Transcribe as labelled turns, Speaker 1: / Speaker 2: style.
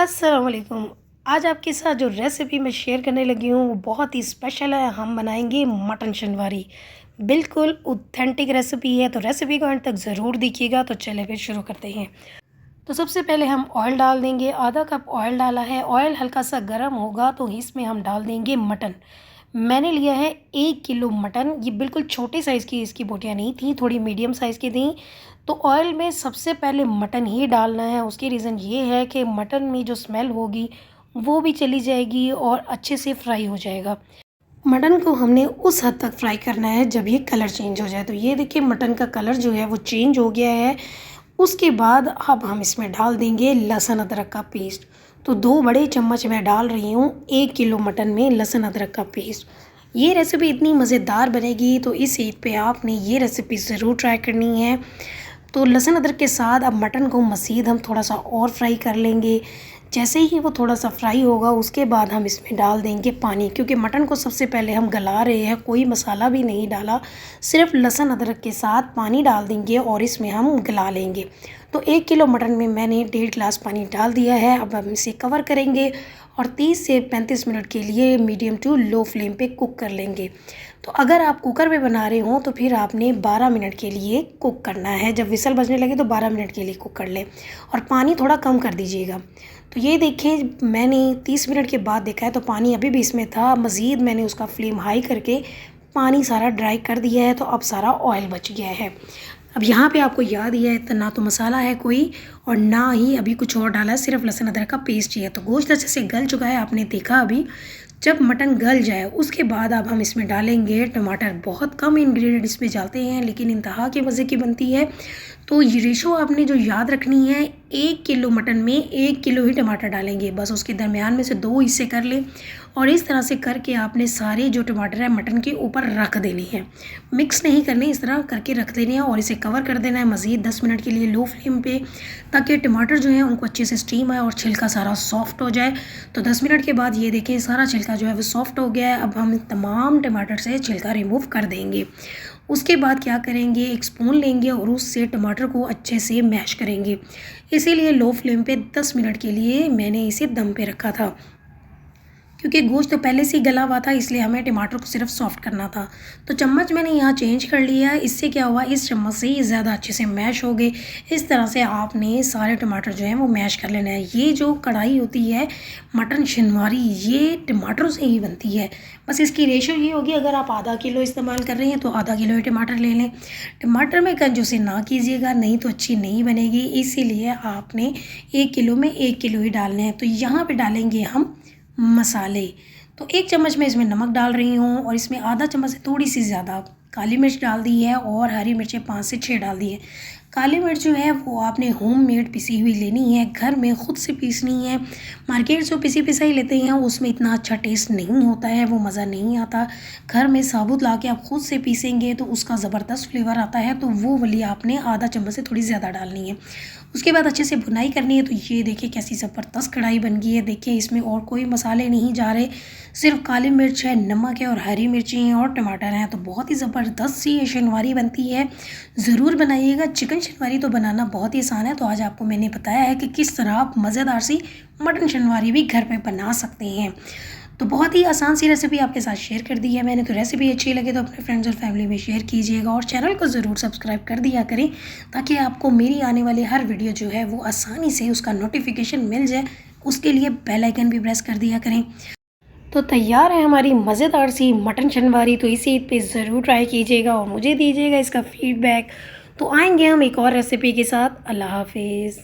Speaker 1: अस्सलाम वालेकुम। आज आपके साथ जो रेसिपी मैं शेयर करने लगी हूँ वो बहुत ही स्पेशल है। हम बनाएंगे मटन शनवारी। बिल्कुल ऑथेंटिक रेसिपी है, तो रेसिपी को अंत तक ज़रूर देखिएगा। तो चलिए फिर शुरू करते हैं। तो सबसे पहले हम ऑयल डाल देंगे। आधा कप ऑयल डाला है। ऑयल हल्का सा गर्म होगा तो इसमें हम डाल देंगे मटन। मैंने लिया है 1 किलो मटन। ये बिल्कुल छोटे साइज़ की इसकी बोटियाँ नहीं थी, थोड़ी मीडियम साइज़ की थी। तो ऑयल में सबसे पहले मटन ही डालना है। उसकी रीज़न ये है कि मटन में जो स्मेल होगी वो भी चली जाएगी और अच्छे से फ्राई हो जाएगा। मटन को हमने उस हद तक फ्राई करना है जब ये कलर चेंज हो जाए। तो ये देखिए मटन का कलर जो है वो चेंज हो गया है। उसके बाद अब हम इसमें डाल देंगे लहसुन अदरक का पेस्ट। तो 2 बड़े चम्मच मैं डाल रही हूँ 1 किलो मटन में लहसुन अदरक का पेस्ट। ये रेसिपी इतनी मज़ेदार बनेगी तो इस ईद पे आपने ये रेसिपी ज़रूर ट्राई करनी है। तो लहसुन अदरक के साथ अब मटन को मज़ीद हम थोड़ा सा और फ्राई कर लेंगे। जैसे ही वो थोड़ा सा फ्राई होगा उसके बाद हम इसमें डाल देंगे पानी, क्योंकि मटन को सबसे पहले हम गला रहे हैं, कोई मसाला भी नहीं डाला, सिर्फ लहसुन अदरक के साथ पानी डाल देंगे और इसमें हम गला लेंगे। तो 1 किलो मटन में मैंने 1.5 गिलास पानी डाल दिया है। अब हम इसे कवर करेंगे और 30 से 35 मिनट के लिए मीडियम टू लो फ्लेम पे कुक कर लेंगे। तो अगर आप कुकर में बना रहे हो तो फिर आपने 12 मिनट के लिए कुक करना है। जब विसल बजने लगे तो 12 मिनट के लिए कुक कर लें और पानी थोड़ा कम कर दीजिएगा। तो ये देखें मैंने 30 मिनट के बाद देखा है तो पानी अभी भी इसमें था। मज़ीद मैंने उसका फ्लेम हाई करके पानी सारा ड्राई कर दिया है। तो अब सारा ऑयल बच गया है। अब यहाँ पे आपको याद ही है तो ना तो मसाला है कोई और ना ही अभी कुछ और डाला है, सिर्फ लहसुन अदरक का पेस्ट ही है। तो गोश्त अच्छे से गल चुका है, आपने देखा अभी। जब मटन गल जाए उसके बाद अब हम इसमें डालेंगे टमाटर। बहुत कम इंग्रेडिएंट इसमें डालते हैं लेकिन इंतहा के मज़े की बनती है। तो ये रेशो आपने जो याद रखनी है, 1 किलो मटन में 1 किलो ही टमाटर डालेंगे बस। उसके दरमियान में से 2 हिस्से कर लें और इस तरह से करके आपने सारे जो टमाटर है मटन के ऊपर रख देने हैं। मिक्स नहीं करने, इस तरह करके रख देने हैं और इसे कवर कर देना है मज़ीद 10 मिनट के लिए लो फ्लेम पे, ताकि टमाटर जो है उनको अच्छे से स्टीम आए और छिलका सारा सॉफ्ट हो जाए। तो 10 मिनट के बाद ये देखिए सारा छिलका जो है वो सॉफ्ट हो गया है। अब हम तमाम टमाटर से छिलका रिमूव कर देंगे। उसके बाद क्या करेंगे, एक स्पून लेंगे और उससे टमाटर को अच्छे से मैश करेंगे। इसीलिए लो फ्लेम पे 10 मिनट के लिए मैंने इसे दम पे रखा था, क्योंकि गोश्त तो पहले से ही गला हुआ था, इसलिए हमें टमाटर को सिर्फ सॉफ्ट करना था। तो चम्मच मैंने यहाँ चेंज कर लिया। इससे क्या हुआ, इस चम्मच से ही ज़्यादा अच्छे से मैश हो गए। इस तरह से आपने सारे टमाटर जो हैं वो मैश कर लेना है। ये जो कढ़ाई होती है मटन शनवारी, ये टमाटरों से ही बनती है। बस इसकी रेशो ये होगी, अगर आप आधा किलो इस्तेमाल कर रहे हैं तो आधा किलो ही टमाटर ले लें। टमाटर में कंजूसी ना कीजिएगा, नहीं तो अच्छी नहीं बनेगी। इसीलिए आपने 1 किलो में 1 किलो ही डालने हैं। तो यहाँ पर डालेंगे हम मसाले। तो 1 चम्मच मैं इसमें नमक डाल रही हूँ और इसमें आधा चम्मच से थोड़ी सी ज़्यादा काली मिर्च डाल दी है और हरी मिर्चें 5 से 6 डाल दी है। काली मिर्च जो है वो आपने होममेड पिसी हुई लेनी है, घर में ख़ुद से पीसनी है। मार्केट से पिसी पिसाई लेते हैं उसमें इतना अच्छा टेस्ट नहीं होता है, वो मज़ा नहीं आता। घर में साबुत ला के आप ख़ुद से पीसेंगे तो उसका ज़बरदस्त फ्लेवर आता है। तो वो वाली आपने आधा चम्मच से थोड़ी ज़्यादा डालनी है। उसके बाद अच्छे से भुनाई करनी है। तो ये देखिए कैसी ज़बरदस्त कढ़ाई बन गई है। देखिए इसमें और कोई मसाले नहीं जा रहे, सिर्फ काली मिर्च है, नमक है और हरी मिर्ची हैं और टमाटर हैं। तो बहुत ही ज़बरदस्त सी ये शनवारी बनती है, ज़रूर बनाइएगा। चिकन शनवारी तो बनाना बहुत ही आसान है। तो आज आपको मैंने बताया है कि किस तरह आप मज़ेदार सी मटन शनवारी भी घर पे बना सकते हैं। तो बहुत ही आसान सी रेसिपी आपके साथ शेयर कर दी है मैंने। तो रेसिपी अच्छी लगे तो अपने फ्रेंड्स और फैमिली में शेयर कीजिएगा और चैनल को ज़रूर सब्सक्राइब कर दिया करें, ताकि आपको मेरी आने वाली हर वीडियो जो है वो आसानी से उसका नोटिफिकेशन मिल जाए। उसके लिए बेल आइकन भी प्रेस कर दिया करें। तो तैयार है हमारी मज़ेदार सी मटन शनवारी। तो इसी ईद पे ज़रूर ट्राई कीजिएगा और मुझे दीजिएगा इसका फ़ीडबैक। तो आएंगे हम एक और रेसिपी के साथ। अल्लाह हाफिज़।